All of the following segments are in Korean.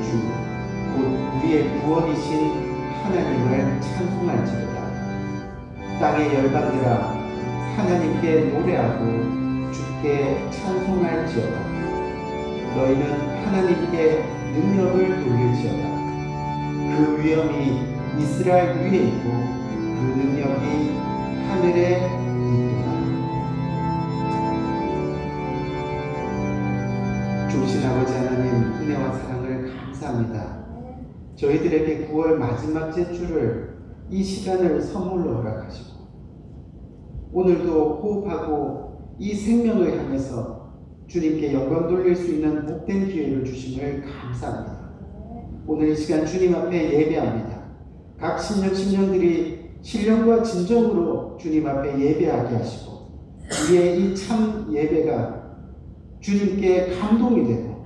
주, 곧 우리의 구원이신 하나님을 찬송할지어다. 땅의 열방들아, 하나님께 노래하고 주께 찬송할지어다. 너희는 하나님께 능력을 돌릴지어다. 그 위엄이 이스라엘 위에 있고 그 능력이 하늘에 있도다. 좋으신 아버지 하나님, 은혜와 사랑을 감사합니다. 저희들에게 9월 마지막 제주를 이 시간을 선물로 허락하시고 오늘도 호흡하고 이 생명을 향해서 주님께 영광 돌릴 수 있는 복된 기회를 주심을 감사합니다. 오늘 이 시간 주님 앞에 예배합니다. 각 심령들이 신령과 진정으로 주님 앞에 예배하게 하시고 우리의 이 참 예배가 주님께 감동이 되고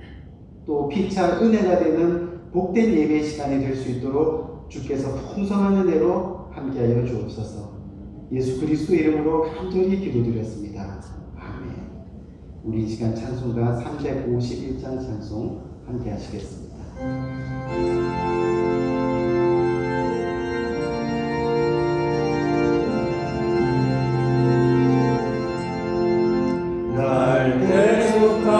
또 피차 은혜가 되는 복된 예배 시간이 될 수 있도록 주께서 풍성한 은혜로 함께하여 주옵소서. 예수 그리스도의 이름으로 간절히 기도드렸습니다. 아멘. 우리 이 시간 찬송가 351장 찬송 함께 하시겠습니다. 날 대속하신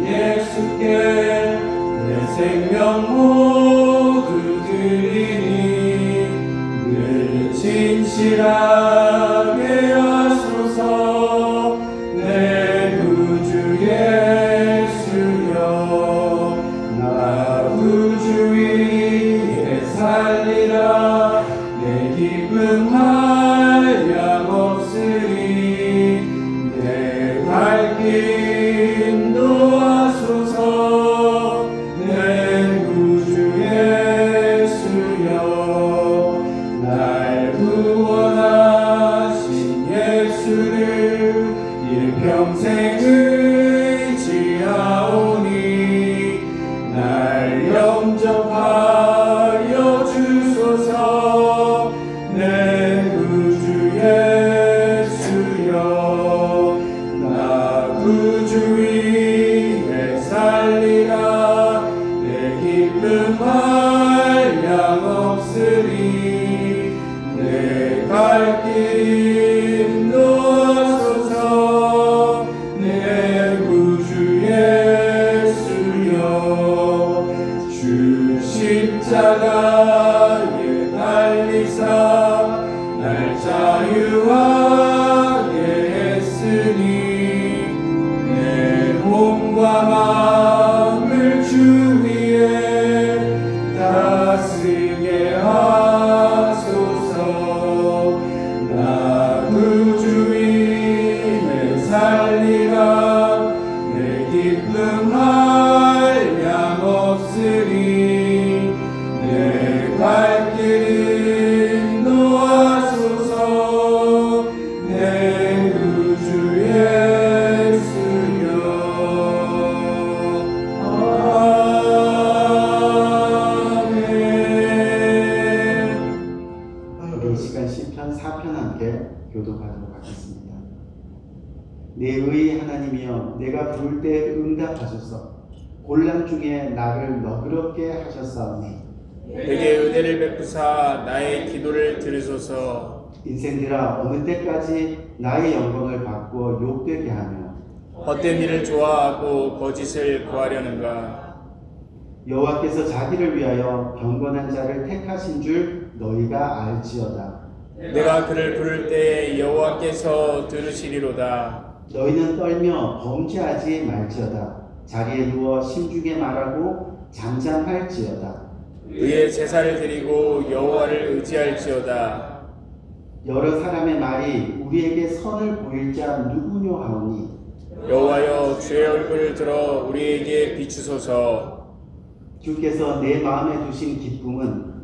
예수께 내 생명 모두 드리니 늘 진실하게 하소서. 내 구주 예수여, 나 구주 위에 살리라. 내 기쁨 한량 없으리. 내 갈 길 인도하소서. 내 구주 예수여, 날 구원하신 예수를 일평생 의지하오니 날 영접하여 주소서. 내 구주 예수여, 나 구주 위에 살리라. 내 기쁨 한량 없으리. 내 갈 길 인도하소서. 내 구주 예수여, 주 십자가에 달리사 날 자유하게 했으니 내 몸과 마음을 주 위에 다스리게 하소서. 나 구주 위에 살리라. 내 기쁨 한량 없으리. 내 갈 길 인도하소서. 내 구주 예수여. 아멘. 우리 이 시간 시편 4편 함께 교독하도록 하겠습니다. 내 의의 하나님이여, 내가 부를 때 응답하소서. 곤란 중에 나를 너그럽게 하셨사오니 내게 은혜를 베푸사 나의 기도를 들으소서. 인생들아, 어느 때까지 나의 영광을 바꾸어 욕되게 하며 헛된 일을 좋아하고 거짓을 구하려는가. 여호와께서 자기를 위하여 경건한 자를 택하신 줄 너희가 알지어다. 내가 그를 부를 때 여호와께서 들으시리로다. 너희는 떨며 범죄하지 말지어다. 자리에 누워 심중에 말하고 잠잠할지어다. 의의 제사를 드리고 여호와를 의지할지어다. 여러 사람의 말이 우리에게 선을 보일 자 누구뇨 하오니 여호와여, 주의 얼굴을 들어 우리에게 비추소서. 주께서 내 마음에 두신 기쁨은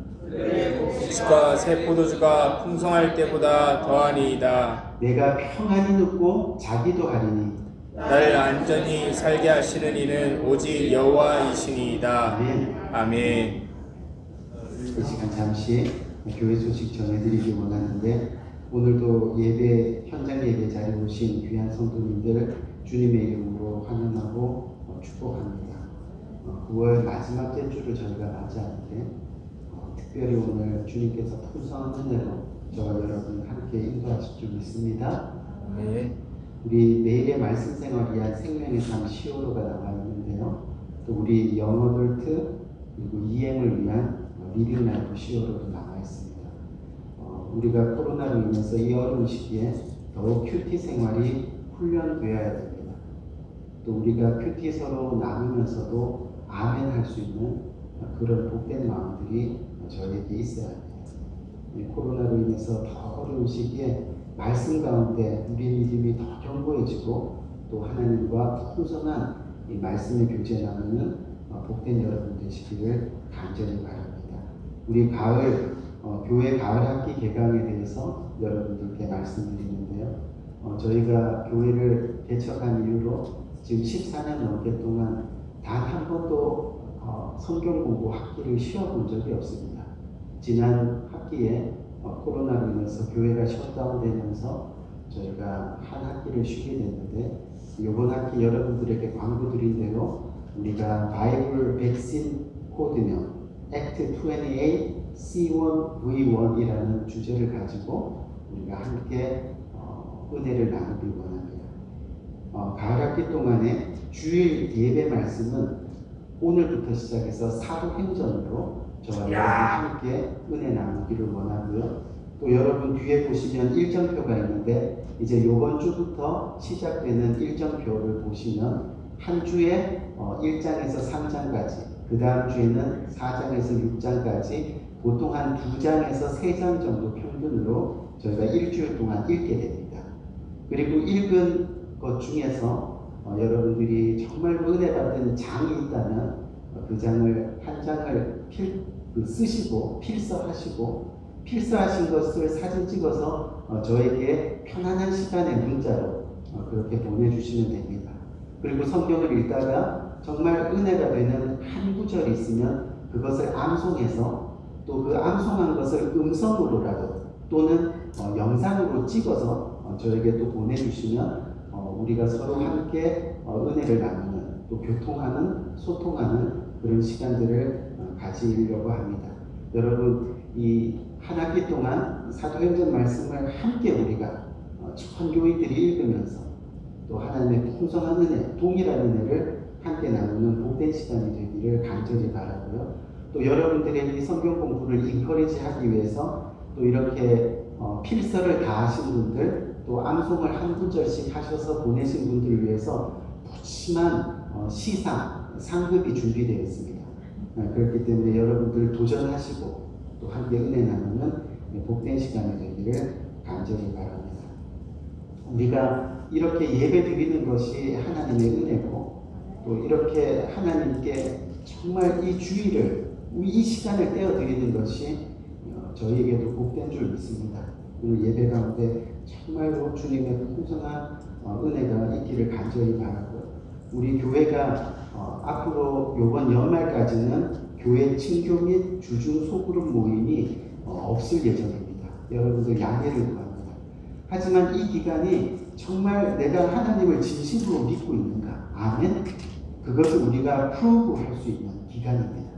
곡식과 새 포도주가 풍성할 때보다 더하니이다. 내가 평안히 눕고 자기도 하리니 나를 안전히 살게 하시는 이는 오직 여호와이시니이다. 아멘. 아멘. 이 시간 잠시 교회 소식 전해드리기 원하는데 오늘도 예배 현장 예배 자리에 오신 귀한 성도님들 주님의 이름으로 환영하고 축복합니다. 9월 마지막 제주를 저희가 맞이하는데 특별히 오늘 주님께서 풍성한 은혜로 저와 여러분 함께 인도하실 줄 믿습니다. 네. 우리 매일의 말씀 생활을 위한 생명의 삶 시오로가 나와 있는데요. 또 우리 영어돌트 그리고 EM을 위한 리빙 라이프 시오로도 나와 있습니다. 우리가 코로나로 인해서 이 어려운 시기에 더욱 큐티 생활이 훈련되어야 됩니다. 또 우리가 큐티 서로 나누면서도 아멘 할 수 있는 그런 복된 마음들이 저에게 있어야 합니다. 코로나로 인해서 더 어려운 시기에 말씀 가운데 우리 믿음이 더 견고해지고 또 하나님과 풍성한 이 말씀의 교제 나누는 복된 여러분 되시기를 간절히 바랍니다. 우리 가을 교회 가을 학기 개강에 대해서 여러분들께 말씀드리는데요. 저희가 교회를 개척한 이후로 지금 14년 넘게 동안 단 한 번도 성경 공부 학기를 쉬어본 적이 없습니다. 지난 학기에 코로나로 인해서 교회가 셧다운되면서 저희가 한 학기를 쉬게 됐는데 이번 학기 여러분들에게 광고드린대로 우리가 바이블 백신 코드명 액트 28 C1V1이라는 주제를 가지고 우리가 함께 은혜를 나누길 원합니다. 가을 학기 동안에 주일 예배 말씀은 오늘부터 시작해서 사도행전으로 저와 여러분 함께 은혜 나누기를 원하고요. 또 여러분 뒤에 보시면 일정표가 있는데 이제 이번 주부터 시작되는 일정표를 보시면 한 주에 1장에서 3장까지 그 다음 주에는 4장에서 6장까지 보통 한 2장에서 3장 정도 평균으로 저희가 일주일 동안 읽게 됩니다. 그리고 읽은 것 중에서 여러분들이 정말 은혜 받은 장이 있다면 그 장을 한 장을 쓰시고 필사하신 것을 사진 찍어서 저에게 편안한 시간에 문자로 그렇게 보내주시면 됩니다. 그리고 성경을 읽다가 정말 은혜가 되는 한 구절이 있으면 그것을 암송해서 또 그 암송한 것을 음성으로라도 또는 영상으로 찍어서 저에게 또 보내주시면 우리가 서로 함께 은혜를 나누는 또 교통하는 소통하는 그런 시간들을 가지려고 합니다. 여러분 이 한 학기 동안 사도행전 말씀을 함께 우리가 전교인들이 읽으면서 또 하나님의 풍성한 은혜, 동일한 은혜를 함께 나누는 복된 시간이 되기를 간절히 바라고요. 또 여러분들의 이 성경 공부를 인커리지 하기 위해서 또 이렇게 필서를 다 하신 분들 또 암송을 한 구절씩 하셔서 보내신 분들을 위해서 푸짐한 상급이 준비되어 있습니다. 그렇기 때문에 여러분들 도전하시고 또 함께 은혜 나누는 복된 시간이 되기를 간절히 바랍니다. 우리가 이렇게 예배 드리는 것이 하나님의 은혜고 또 이렇게 하나님께 정말 이 주일을 이 시간을 떼어 드리는 것이 저희에게도 복된 줄 믿습니다. 오늘 예배 가운데 정말로 주님의 풍성한 은혜가 있기를 간절히 바라고 우리 교회가 앞으로 이번 연말까지는 교회 친교 및 주중 소그룹 모임이 없을 예정입니다. 여러분들 양해를 구합니다. 하지만 이 기간이 정말 내가 하나님을 진심으로 믿고 있는가? 아멘? 그것을 우리가 프로브할 수 있는 기간입니다.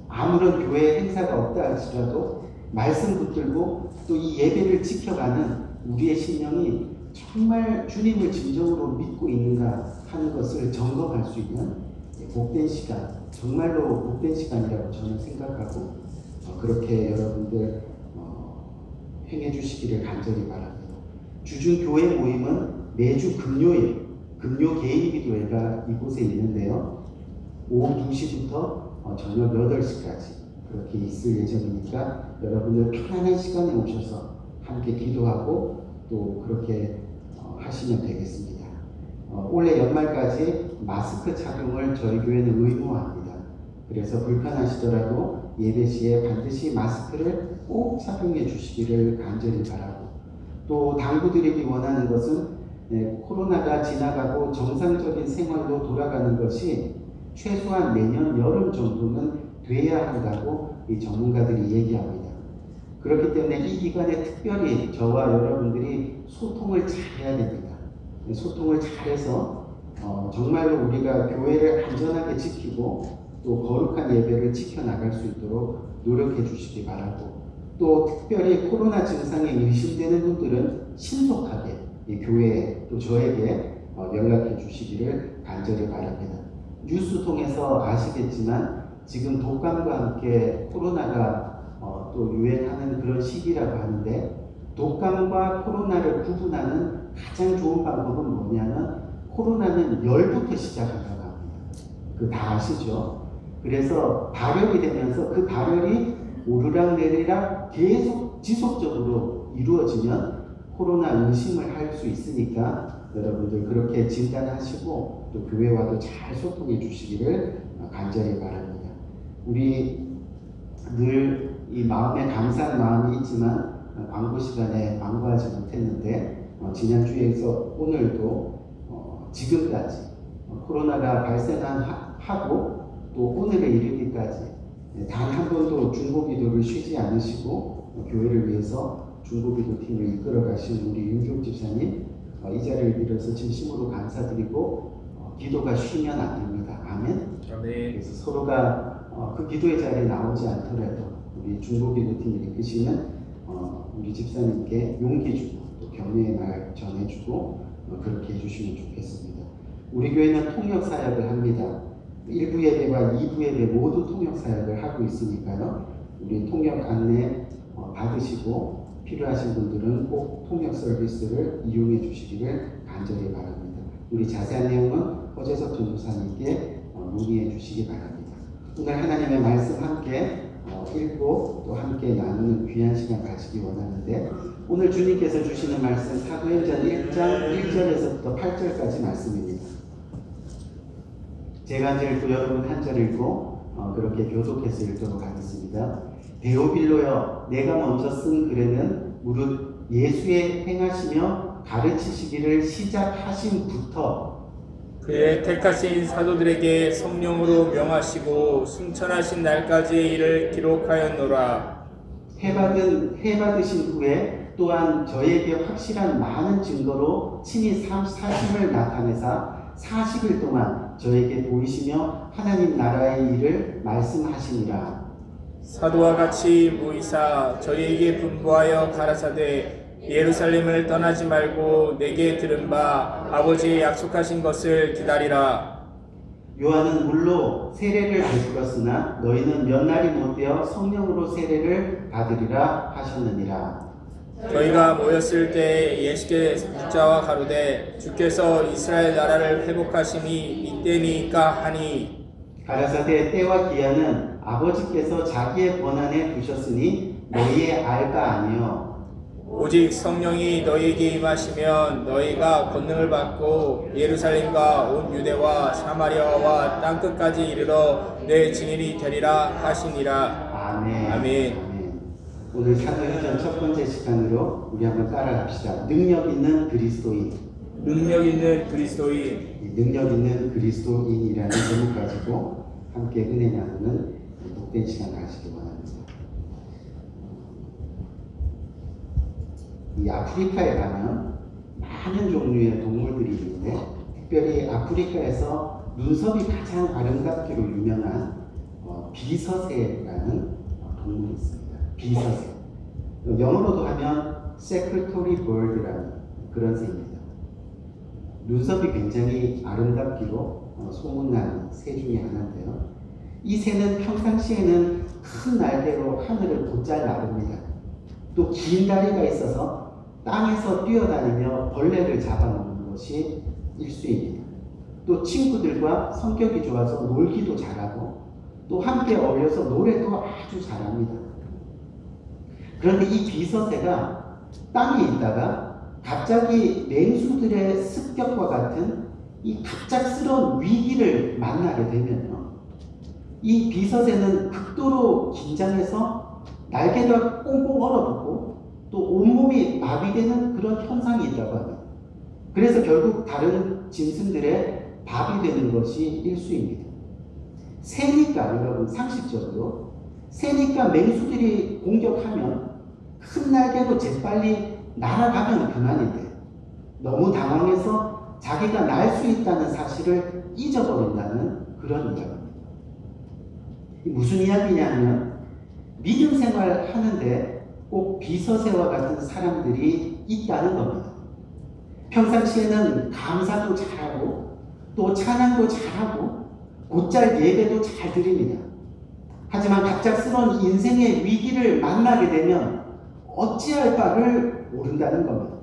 아무런 교회 행사가 없다 할지라도 말씀 붙들고 또 이 예배를 지켜가는 우리의 신령이 정말 주님을 진정으로 믿고 있는가 하는 것을 점검할 수 있는 복된 시간, 정말로 복된 시간이라고 저는 생각하고 그렇게 여러분들 행해 주시기를 간절히 바랍니다. 주중 교회 모임은 매주 금요일, 금요 개인 기도회가 이곳에 있는데요. 오후 2시부터 저녁 8시까지 그렇게 있을 예정이니까 여러분들 편안한 시간에 오셔서 함께 기도하고 또 그렇게 하시면 되겠습니다. 올해 연말까지 마스크 착용을 저희 교회는 의무화합니다. 그래서 불편하시더라도 예배 시에 반드시 마스크를 꼭 착용해 주시기를 간절히 바라고 또 당부드리기 원하는 것은 코로나가 지나가고 정상적인 생활로 돌아가는 것이 최소한 내년 여름 정도는 돼야 한다고 이 전문가들이 얘기합니다. 그렇기 때문에 이 기간에 특별히 저와 여러분들이 소통을 잘해야 됩니다. 소통을 잘해서 정말로 우리가 교회를 안전하게 지키고 또 거룩한 예배를 지켜나갈 수 있도록 노력해 주시기 바라고, 또 특별히 코로나 증상이 의심되는 분들은 신속하게 이 교회에 또 저에게 연락해 주시기를 간절히 바랍니다. 뉴스 통해서 아시겠지만 지금 독감과 함께 코로나가 또 유행하는 그런 시기라고 하는데, 독감과 코로나를 구분하는 가장 좋은 방법은 뭐냐면 코로나는 열부터 시작한다고 합니다. 다 아시죠? 그래서 발열이 되면서 그 발열이 오르락내리락 계속 지속적으로 이루어지면 코로나 의심을 할 수 있으니까 여러분들 그렇게 진단하시고 또 교회와도 잘 소통해 주시기를 간절히 바랍니다. 우리 늘 이 마음에 감사한 마음이 있지만 광고 시간에 광고하지 못했는데 지난주에서 오늘도 지금까지 코로나가 발생하고 또 오늘에 이르기까지 단 한 번도 중보기도를 쉬지 않으시고 교회를 위해서 중보기도팀을 이끌어 가신 우리 윤종 집사님, 이 자리를 빌어서 진심으로 감사드리고 기도가 쉬면 안 됩니다. 아멘. 그래서 서로가 그 기도의 자리에 나오지 않더라도 우리 중보기도팀을 이끄시는 우리 집사님께 용기 주고 또 격려의 말 전해주고 그렇게 해주시면 좋겠습니다. 우리 교회는 통역 사역을 합니다. 1부 예배와 2부 예배 모두 통역 사역을 하고 있으니까요. 우리 통역 안내 받으시고 필요하신 분들은 꼭 통역 서비스를 이용해 주시기를 간절히 바랍니다. 우리 자세한 내용은 허재석 전도사님께 문의해 주시기 바랍니다. 오늘 하나님의 말씀 함께 읽고 또 함께 나누는 귀한 시간 가지기 원하는데, 오늘 주님께서 주시는 말씀 사도행전 1장 1절에서부터 8절까지 말씀입니다. 제가 이제 또 여러분 한 절 읽고 그렇게 교독해서 읽도록 하겠습니다. 데오빌로여, 내가 먼저 쓴 글에는 무릇 예수의 행하시며 가르치시기를 시작하심부터 그의 택하신 사도들에게 성령으로 명하시고 승천하신 날까지의 일을 기록하였노라. 해받으신 후에 또한 저에게 확실한 많은 증거로 친히 사심을 나타내사 40일 동안 저에게 보이시며 하나님 나라의 일을 말씀하시니라. 사도와 같이 모이사 저희에게 분부하여 가라사대 예루살렘을 떠나지 말고 내게 들은 바 아버지의 약속하신 것을 기다리라. 요한은 물로 세례를 베풀었으나 너희는 몇 날이 못되어 성령으로 세례를 받으리라 하셨느니라. 저희가 모였을 때 예수께 묻자와 가로되 주께서 이스라엘 나라를 회복하심이 이때니까 하니, 가라사대 때와 기한은 아버지께서 자기의 권한에 두셨으니 너희의 알바 아니요 오직 성령이 너희에게 임하시면 너희가 권능을 받고 예루살렘과 온 유대와 사마리아와 땅끝까지 이르러 내 증인이 되리라 하시니라. 아멘. 아멘. 오늘 사도행전 첫 번째 시간으로 우리 한번 따라갑시다. 능력 있는 그리스도인. 능력 있는 그리스도인. 능력 있는 그리스도인이라는 제목 가지고 함께 은혜 나누는 복된 시간 가지기 원합니다. 이 아프리카에 가면 많은 종류의 동물들이 있는데, 특별히 아프리카에서 눈썹이 가장 아름답기로 유명한 비서새라는 동물이 있습니다. 비서새. 영어로도 하면 secretary bird라는 그런 새입니다. 눈썹이 굉장히 아름답기로 소문난 새 중에 하나인데요. 이 새는 평상시에는 큰 날개로 하늘을 곧잘 나릅니다. 또 긴 다리가 있어서 땅에서 뛰어다니며 벌레를 잡아먹는 것이 일수입니다. 또 친구들과 성격이 좋아서 놀기도 잘하고 또 함께 어울려서 노래도 아주 잘합니다. 그런데 이 비서새가 땅에 있다가 갑자기 맹수들의 습격과 같은 이 갑작스러운 위기를 만나게 되면요, 이 비서새는 극도로 긴장해서 날개가 꽁꽁 얼어붙고 또 온몸이 마비되는 그런 현상이 있다고 합니다. 그래서 결국 다른 짐승들의 밥이 되는 것이 일수입니다. 새니까, 여러분 상식적으로 새니까 맹수들이 공격하면 큰 날개로 재빨리 날아가면 그만인데, 너무 당황해서 자기가 날 수 있다는 사실을 잊어버린다는 그런 이야기입니다. 무슨 이야기냐면 믿음 생활 하는데 꼭 비서세와 같은 사람들이 있다는 겁니다. 평상시에는 감사도 잘하고 또 찬양도 잘하고 곧잘 예배도 잘 드립니다. 하지만 갑작스러운 인생의 위기를 만나게 되면 어찌할 바를 모른다는 겁니다.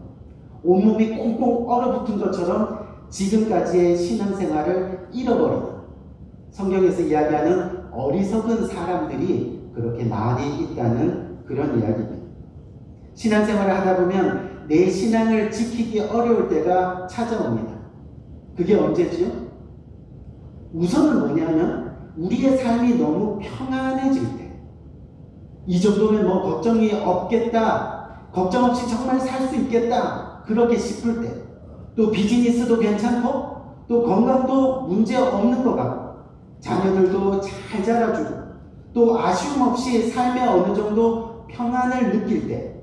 온몸이 꽁꽁 얼어붙은 것처럼 지금까지의 신앙생활을 잃어버리는, 성경에서 이야기하는 어리석은 사람들이 그렇게 많이 있다는 그런 이야기입니다. 신앙생활을 하다 보면 내 신앙을 지키기 어려울 때가 찾아옵니다. 그게 언제지요? 우선은 뭐냐면 우리의 삶이 너무 평안해질 때, 이 정도면 뭐 걱정이 없겠다, 걱정 없이 정말 살 수 있겠다, 그렇게 싶을 때, 또 비즈니스도 괜찮고 또 건강도 문제 없는 것 같고 자녀들도 잘 자라주고 또 아쉬움 없이 삶에 어느 정도 평안을 느낄 때,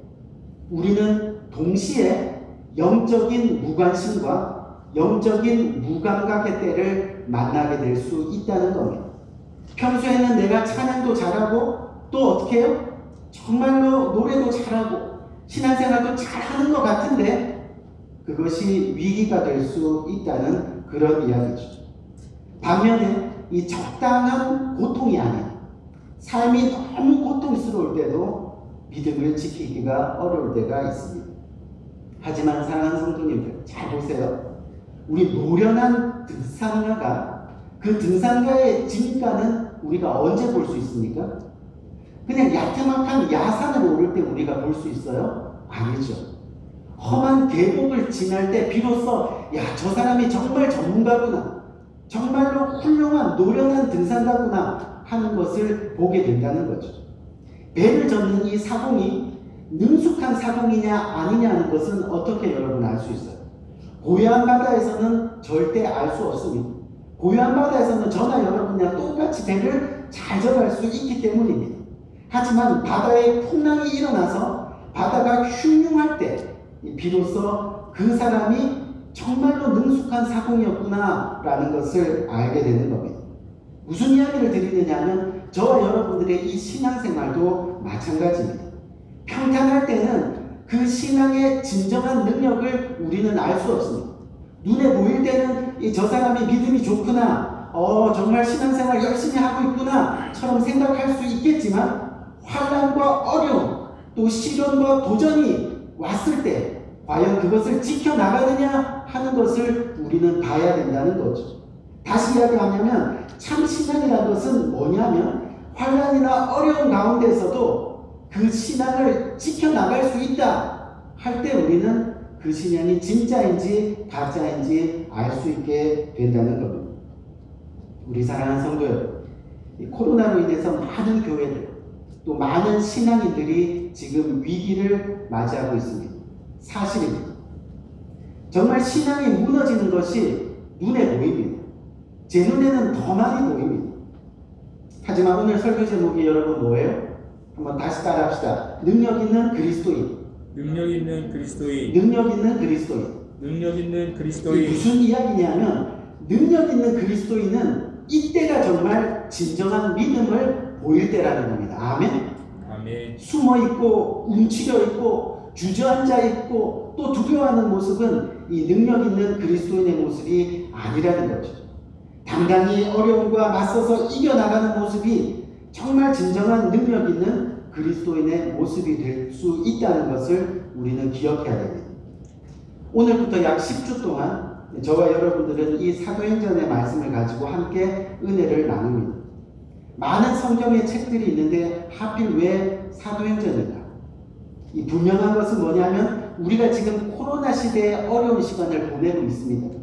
우리는 동시에 영적인 무관심과 영적인 무감각의 때를 만나게 될 수 있다는 겁니다. 평소에는 내가 찬양도 잘하고 또 어떻게 해요? 정말로 노래도 잘하고 신앙생활도 잘하는 것 같은데 그것이 위기가 될 수 있다는 그런 이야기죠. 반면에 이 적당한 고통이 아닌 삶이 너무 고통스러울 때도 믿음을 지키기가 어려울 때가 있습니다. 하지만 사랑하는 성도님들 잘 보세요. 우리 노련한 등산가가 그 등산가의 진가는 우리가 언제 볼 수 있습니까? 그냥 야트막한 야산을 오를 때 우리가 볼 수 있어요? 아니죠. 험한 계곡을 지날 때 비로소 야, 저 사람이 정말 전문가구나, 정말로 훌륭한 노련한 등산가구나 하는 것을 보게 된다는 거죠. 배를 젓는 이 사공이 능숙한 사공이냐 아니냐는 것은 어떻게 여러분 알 수 있어요? 고요한 바다에서는 절대 알 수 없습니다. 고요한 바다에서는 저나 여러분이랑 똑같이 배를 잘 져갈 수 있기 때문입니다. 하지만 바다에 풍랑이 일어나서 바다가 흉흉할 때 비로소 그 사람이 정말로 능숙한 사공이었구나 라는 것을 알게 되는 겁니다. 무슨 이야기를 드리느냐 하면 저와 여러분들의 이 신앙생활도 마찬가지입니다. 평탄할 때는 그 신앙의 진정한 능력을 우리는 알 수 없습니다. 눈에 보일 때는 저 사람이 믿음이 좋구나, 정말 신앙생활 열심히 하고 있구나 처럼 생각할 수 있겠지만 환난과 어려움 또 시련과 도전이 왔을 때 과연 그것을 지켜나가느냐 하는 것을 우리는 봐야 된다는 거죠. 다시 이야기하면 참 신앙이라는 것은 뭐냐면 환난이나 어려움 가운데서도 그 신앙을 지켜나갈 수 있다 할 때 우리는 그 신앙이 진짜인지 가짜인지 알 수 있게 된다는 겁니다. 우리 사랑하는 성도 여러분, 코로나로 인해서 많은 교회들 또 많은 신앙인들이 지금 위기를 맞이하고 있습니다. 사실입니다. 정말 신앙이 무너지는 것이 눈에 보입니다. 제 눈에는 더 많이 보입니다. 하지만 오늘 설교 제목이 여러분 뭐예요? 한번 다시 따라합시다. 능력 있는 그리스도인. 능력 있는 그리스도인. 능력 있는 그리스도인. 능력 있는 그리스도인. 무슨 이야기냐면 능력 있는 그리스도인은 이때가 정말 진정한 믿음을 보일 때라는 겁니다. 아멘. 아멘. 숨어 있고 움츠려 있고 주저앉아 있고 또 두려워하는 모습은 이 능력 있는 그리스도인의 모습이 아니라는 거죠. 당당히 어려움과 맞서서 이겨나가는 모습이 정말 진정한 능력 있는 그리스도인의 모습이 될 수 있다는 것을 우리는 기억해야 됩니다. 오늘부터 약 10주 동안 저와 여러분들은 이 사도행전의 말씀을 가지고 함께 은혜를 나눕니다. 많은 성경의 책들이 있는데 하필 왜 사도행전일까? 이 분명한 것은 뭐냐면 우리가 지금 코로나 시대의 어려운 시간을 보내고 있습니다.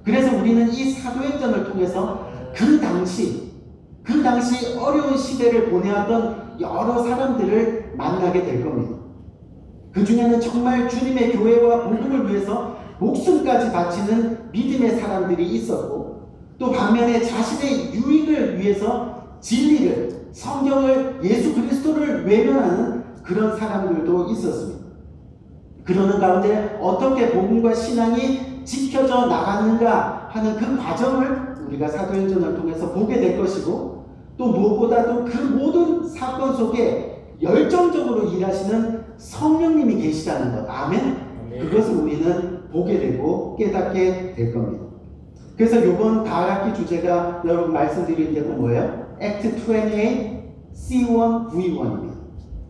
그래서 우리는 이 사도행전을 통해서 그 당시 어려운 시대를 보내왔던 여러 사람들을 만나게 될 겁니다. 그 중에는 정말 주님의 교회와 복음을 위해서 목숨까지 바치는 믿음의 사람들이 있었고 또 반면에 자신의 유익을 위해서 진리를, 성경을, 예수 그리스도를 외면하는 그런 사람들도 있었습니다. 그러는 가운데 어떻게 복음과 신앙이 지켜져 나갔는가 하는 그 과정을 우리가 사도행전을 통해서 보게 될 것이고, 또 무엇보다도 그 모든 사건 속에 열정적으로 일하시는 성령님이 계시다는 것. 아멘. 그것을 우리는 보게 되고 깨닫게 될 겁니다. 그래서 이번 가을학기 주제가 여러분 말씀드릴 때는 뭐예요? Act 28 C1 V1입니다.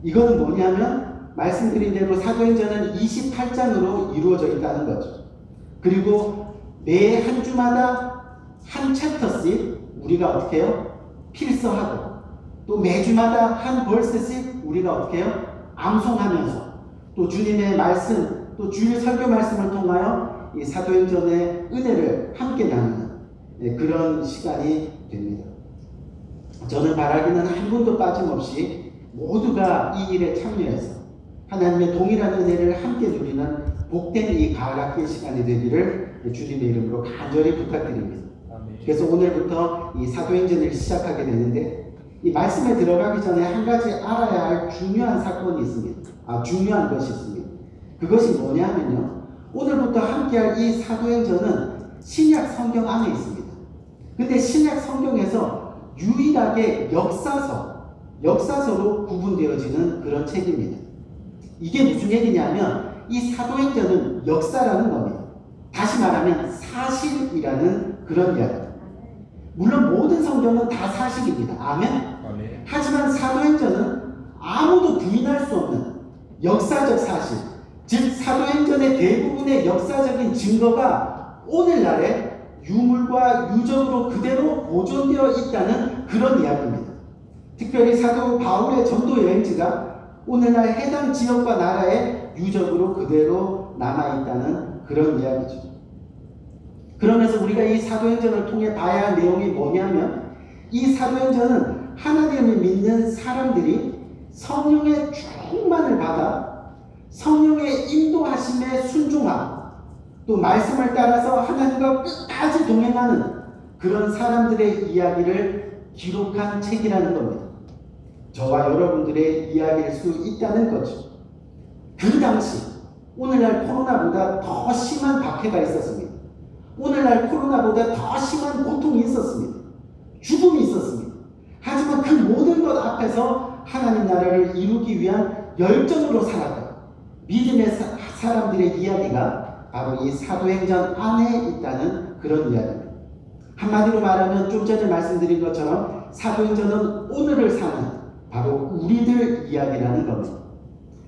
이거는 뭐냐면 말씀드린 대로 사도행전은 28장으로 이루어져 있다는 거죠. 그리고 매 한 주마다 한 챕터씩 우리가 어떻게 해요? 필서하고, 또 매주마다 한 벌스씩 우리가 어떻게 해요? 암송하면서, 또 주님의 말씀, 또 주일 설교 말씀을 통하여 이 사도행전의 은혜를 함께 나누는 그런 시간이 됩니다. 저는 바라기는 한 분도 빠짐없이 모두가 이 일에 참여해서 하나님의 동일한 은혜를 함께 누리는 복된 이 가을학기의 시간이 되기를 주님의 이름으로 간절히 부탁드립니다. 그래서 오늘부터 이 사도행전을 시작하게 되는데, 이 말씀에 들어가기 전에 한 가지 알아야 할 중요한 사건이 있습니다. 중요한 것이 있습니다. 그것이 뭐냐면요, 오늘부터 함께할 이 사도행전은 신약 성경 안에 있습니다. 근데 신약 성경에서 유일하게 역사서로 구분되어지는 그런 책입니다. 이게 무슨 얘기냐면 이 사도행전은 역사라는 겁니다. 다시 말하면 사실이라는 그런 이야기입니다. 물론 모든 성경은 다 사실입니다. 아멘? 아멘. 하지만 사도행전은 아무도 부인할 수 없는 역사적 사실, 즉 사도행전의 대부분의 역사적인 증거가 오늘날에 유물과 유적으로 그대로 보존되어 있다는 그런 이야기입니다. 특별히 사도 바울의 전도 여행지가 오늘날 해당 지역과 나라의 유적으로 그대로 남아있다는 그런 이야기죠. 그러면서 우리가 이 사도행전을 통해 봐야 할 내용이 뭐냐면, 이 사도행전은 하나님을 믿는 사람들이 성령의 충만을 받아 성령의 인도하심에 순종하고, 또 말씀을 따라서 하나님과 끝까지 동행하는 그런 사람들의 이야기를 기록한 책이라는 겁니다. 저와 여러분들의 이야기일 수 있다는 거죠. 그 당시 오늘날 코로나보다 더 심한 박해가 있었습니다. 오늘날 코로나보다 더 심한 고통이 있었습니다. 죽음이 있었습니다. 하지만 그 모든 것 앞에서 하나님 나라를 이루기 위한 열정으로 살았다. 믿음의 사람들의 이야기가 바로 이 사도행전 안에 있다는 그런 이야기입니다. 한마디로 말하면 좀 전에 말씀드린 것처럼 사도행전은 오늘을 사는 바로 우리들 이야기라는 겁니다.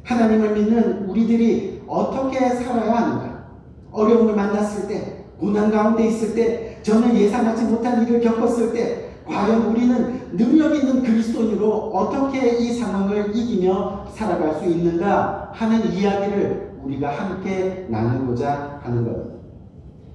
하나님을 믿는 우리들이 어떻게 살아야 하는가? 어려움을 만났을 때, 고난 가운데 있을 때, 전혀 예상하지 못한 일을 겪었을 때 과연 우리는 능력 있는 그리스도인으로 어떻게 이 상황을 이기며 살아갈 수 있는가 하는 이야기를 우리가 함께 나누고자 하는 겁니다.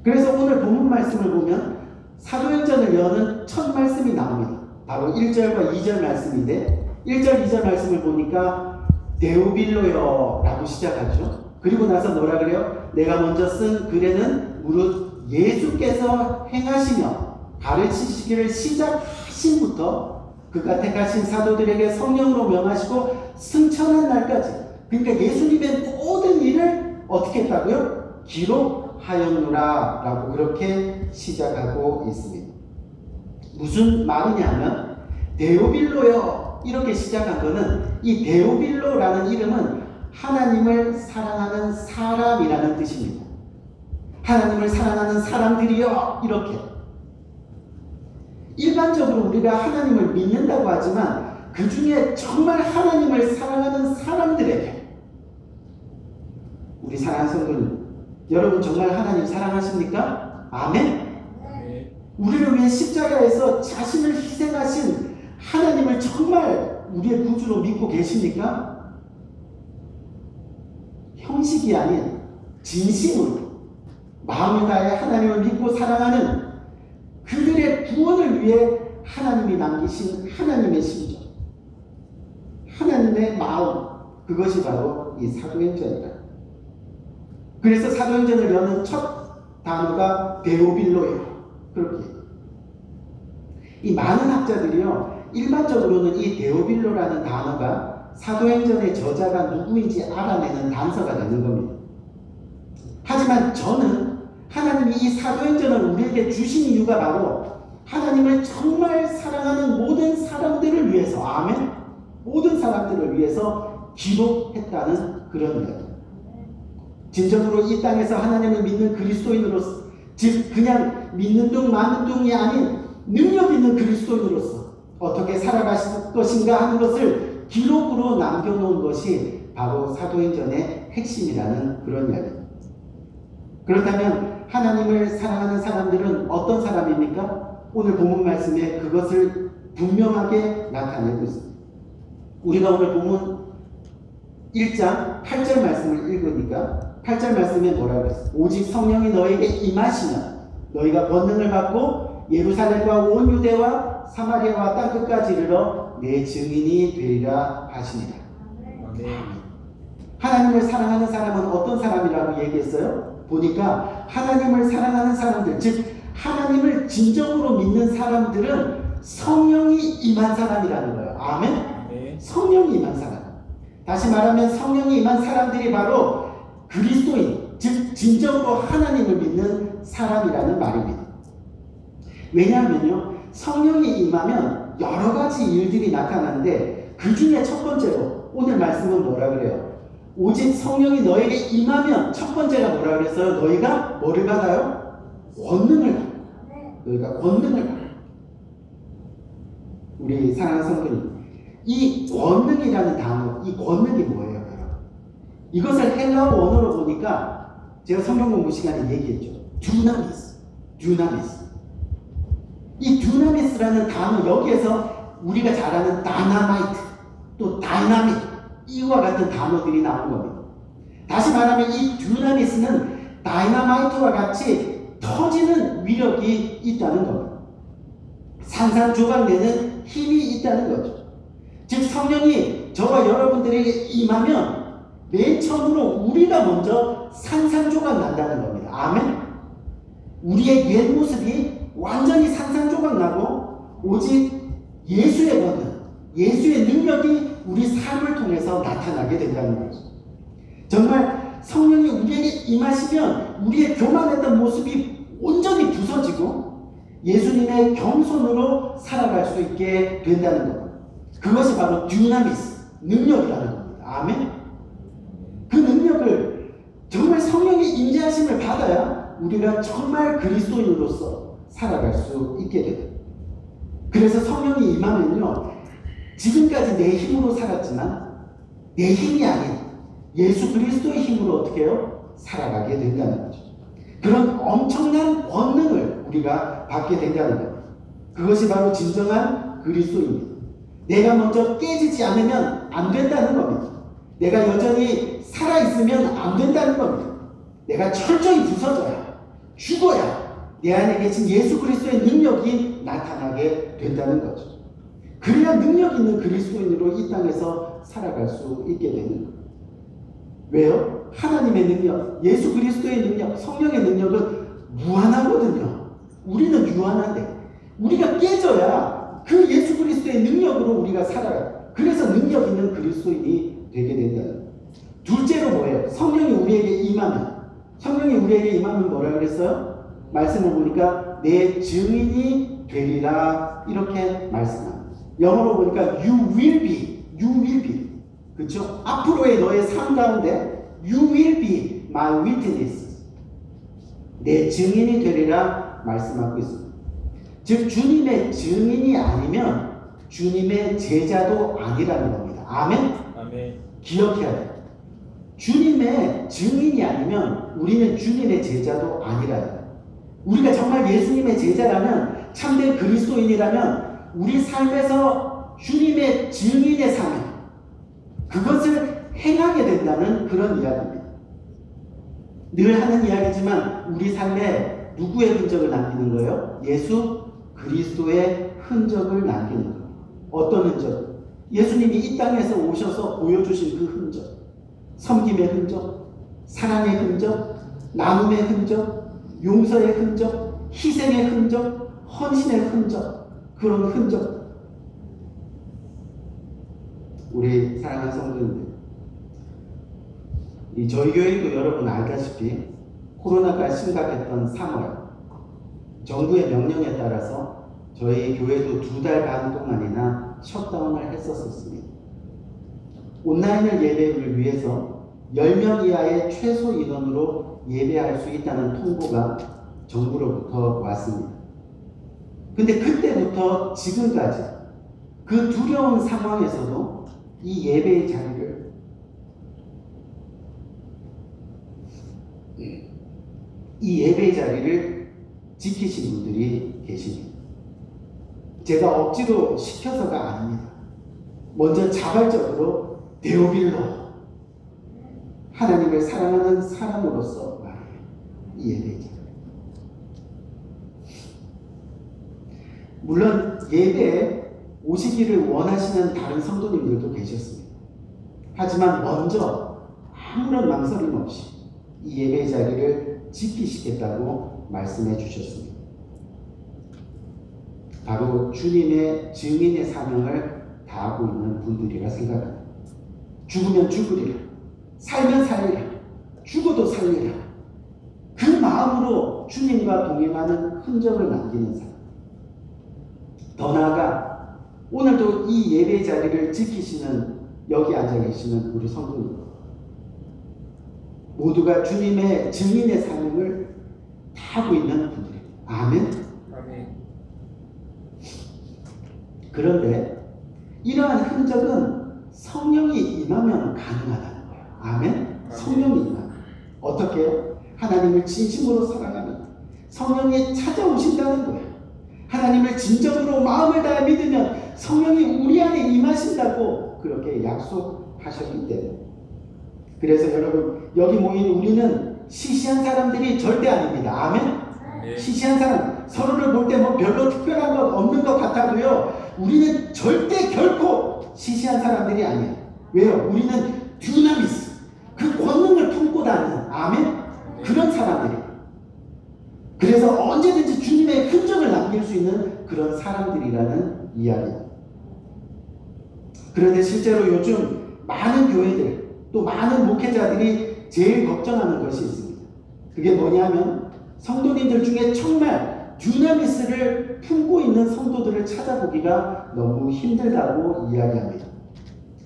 그래서 오늘 본문 말씀을 보면 사도행전을 여는 첫 말씀이 나옵니다. 바로 1절과 2절 말씀인데, 1절, 2절 말씀을 보니까 데오빌로여 라고 시작하죠. 그리고 나서 뭐라 그래요? 내가 먼저 쓴 글에는 무릇 예수께서 행하시며 가르치시기를 시작하신부터 그가 택하신 사도들에게 성령으로 명하시고 승천한 날까지, 그러니까 예수님의 모든 일을 어떻게 했다고요? 기록하였노라 라고 그렇게 시작하고 있습니다. 무슨 말이냐면 데오빌로여 이렇게 시작한 거는, 이 데오빌로라는 이름은 하나님을 사랑하는 사람이라는 뜻입니다. 하나님을 사랑하는 사람들이여, 이렇게. 일반적으로 우리가 하나님을 믿는다고 하지만 그 중에 정말 하나님을 사랑하는 사람들에게, 우리 사랑하는 성도님, 여러분 정말 하나님 사랑하십니까? 아멘? 우리를 위해 십자가에서 자신을 희생하신 하나님을 정말 우리의 구주로 믿고 계십니까? 형식이 아닌 진심으로 마음을 다해 하나님을 믿고 사랑하는 그들의 구원을 위해 하나님이 남기신 하나님의 심정, 하나님의 마음, 그것이 바로 이 사도행전이다. 그래서 사도행전을 여는 첫 단어가 데오빌로예요. 그렇게 이 많은 학자들이요, 일반적으로는 이 데오빌로라는 단어가 사도행전의 저자가 누구인지 알아내는 단서가 되는 겁니다. 하지만 저는 하나님이 이 사도행전을 우리에게 주신 이유가 바로 하나님을 정말 사랑하는 모든 사람들을 위해서, 아멘, 모든 사람들을 위해서 기록했다는 그런 이야기. 진정으로 이 땅에서 하나님을 믿는 그리스도인으로서, 즉 그냥 믿는 둥 마는 둥이 아닌 능력 있는 그리스도인으로서 어떻게 살아가실 것인가 하는 것을 기록으로 남겨놓은 것이 바로 사도행전의 핵심이라는 그런 이야기입니다. 그렇다면 하나님을 사랑하는 사람들은 어떤 사람입니까? 오늘 본문 말씀에 그것을 분명하게 나타내고 있습니다. 우리가 오늘 본문 1장 8절 말씀을 읽으니까 8절 말씀에 뭐라고 했어요? 오직 성령이 너에게 임하시면 너희가 권능을 받고 예루살렘과 온 유대와 사마리아와 땅끝까지 이르러 내 증인이 되리라 하시니라. 아멘. 하나님을 사랑하는 사람은 어떤 사람이라고 얘기했어요? 보니까 하나님을 사랑하는 사람들, 즉 하나님을 진정으로 믿는 사람들은 성령이 임한 사람이라는 거예요. 아멘? 아멘. 성령이 임한 사람. 다시 말하면 성령이 임한 사람들이 바로 그리스도인, 즉 진정으로 하나님을 믿는 사람이라는 말입니다. 왜냐하면요, 성령이 임하면 여러 가지 일들이 나타나는데 그 중에 첫 번째로 오늘 말씀은 뭐라 그래요? 오직 성령이 너에게 임하면 첫 번째가 뭐라 그랬어요? 너희가 뭐를 받아요? 권능을 받아요. 너희가 권능을 받아요. 우리 사랑하는 성도님, 이 권능이라는 단어, 이 권능이 뭐예요, 여러분? 이것을 헬라어 원어로 보니까 제가 성경 공부 시간에 얘기했죠. 듀나미스. 이 듀나미스라는 단어, 여기에서 우리가 잘 아는 다이나마이트, 또 다이나믹, 이와 같은 단어들이 나온 겁니다. 다시 말하면 이 듀나미스는 다이나마이트와 같이 터지는 위력이 있다는 겁니다. 산산조각내는 힘이 있다는 거죠. 즉 성령이 저와 여러분들에게 임하면 맨 처음으로 우리가 먼저 산산조각 난다는 겁니다. 아멘. 우리의 옛 모습이 완전히 산산조각 나고 오직 예수의 권능, 예수의 능력이 우리 삶을 통해서 나타나게 된다는 거죠. 정말 성령이 우리에게 임하시면 우리의 교만했던 모습이 온전히 부서지고 예수님의 겸손으로 살아갈 수 있게 된다는 겁니다. 그것이 바로 듀나미스, 능력이라는 겁니다. 아멘. 그 능력을 정말 성령의 임재하심을 받아야 우리가 정말 그리스도인으로서 살아갈 수 있게 됩니다. 그래서 성령이 임하면요, 지금까지 내 힘으로 살았지만 내 힘이 아닌 예수 그리스도의 힘으로 어떻게 해요? 살아가게 된다는 거죠. 그런 엄청난 권능을 우리가 받게 된다는 거예요. 그것이 바로 진정한 그리스도입니다. 내가 먼저 깨지지 않으면 안 된다는 겁니다. 내가 여전히 살아있으면 안 된다는 겁니다. 내가 철저히 부서져야, 죽어야 내 안에 계신 예수 그리스도의 능력이 나타나게 된다는 거죠. 그래야 능력 있는 그리스도인으로 이 땅에서 살아갈 수 있게 되는 거예요. 왜요? 하나님의 능력, 예수 그리스도의 능력, 성령의 능력은 무한하거든요. 우리는 유한한데 우리가 깨져야 그 예수 그리스도의 능력으로 우리가 살아가요. 그래서 능력 있는 그리스도인이 되게 된다는 거예요. 둘째로 뭐예요? 성령이 우리에게 임하면 뭐라 그랬어요? 말씀을 보니까 내 증인이 되리라 이렇게 말씀합니다. 영어로 보니까 you will be 그렇죠? 앞으로의 너의 삶 가운데 you will be my witness, 내 증인이 되리라 말씀하고 있습니다. 즉 주님의 증인이 아니면 주님의 제자도 아니라는 겁니다. 아멘? 아멘. 기억해야 돼요. 주님의 증인이 아니면 우리는 주님의 제자도 아니라는 거예요. 우리가 정말 예수님의 제자라면, 참된 그리스도인이라면 우리 삶에서 주님의 증인의 삶, 그것을 행하게 된다는 그런 이야기입니다. 늘 하는 이야기지만 우리 삶에 누구의 흔적을 남기는 거예요? 예수 그리스도의 흔적을 남기는 거예요. 어떤 흔적? 예수님이 이 땅에서 오셔서 보여주신 그 흔적, 섬김의 흔적, 사랑의 흔적, 나눔의 흔적, 용서의 흔적, 희생의 흔적, 헌신의 흔적, 그런 흔적. 우리 사랑하는 성도님들, 이 저희 교회도 여러분 알다시피 코로나가 심각했던 3월 정부의 명령에 따라서 저희 교회도 2달 반 동안이나 셧다운을 했었습니다. 온라인을 예배를 위해서 10명 이하의 최소 인원으로 예배할 수 있다는 통보가 정부로부터 왔습니다. 근데 그때부터 지금까지 그 두려운 상황에서도 이 예배의 자리를 지키신 분들이 계십니다. 제가 억지로 시켜서가 아닙니다. 먼저 자발적으로 데오빌로 하나님을 사랑하는 사람으로서 말해요. 이 예배의 자리. 물론 예배에 오시기를 원하시는 다른 성도님들도 계셨습니다. 하지만 먼저 아무런 망설임 없이 이 예배의 자리를 지키시겠다고 말씀해 주셨습니다. 바로 주님의 증인의 사명을 다하고 있는 분들이라 생각합니다. 죽으면 죽으리라, 살면 살리라, 죽어도 살리라. 그 마음으로 주님과 동행하는 흔적을 남기는 사람. 더 나아가 오늘도 이 예배 자리를 지키시는 여기 앉아 계시는 우리 성도님 모두가 주님의 증인의 사명을 다하고 있는 분들입니다. 아멘. 아멘. 그런데 이러한 흔적은 성령이 임하면 가능하다는 거예요. 아멘. 성령이 임하면 어떻게요? 하나님을 진심으로 사랑하면 성령이 찾아오신다는 거예요. 하나님을 진정으로 마음을 다해 믿으면 성령이 우리 안에 임하신다고 그렇게 약속하셨기 때문에. 그래서 여러분 여기 모인 우리는 시시한 사람들이 절대 아닙니다. 아멘? 네. 시시한 사람, 서로를 볼 때 뭐 별로 특별한 것 없는 것 같아도요, 우리는 절대 결코 시시한 사람들이 아니에요. 왜요? 우리는 듀나미스, 그 권능을 품고 다니는, 아멘? 그런 사람들이에요. 그래서 언제든지 주님의 흔적을 남길 수 있는 그런 사람들이라는 이야기입니다. 그런데 실제로 요즘 많은 교회들, 또 많은 목회자들이 제일 걱정하는 것이 있습니다. 그게 뭐냐면 성도님들 중에 정말 듀나미스를 품고 있는 성도들을 찾아보기가 너무 힘들다고 이야기합니다.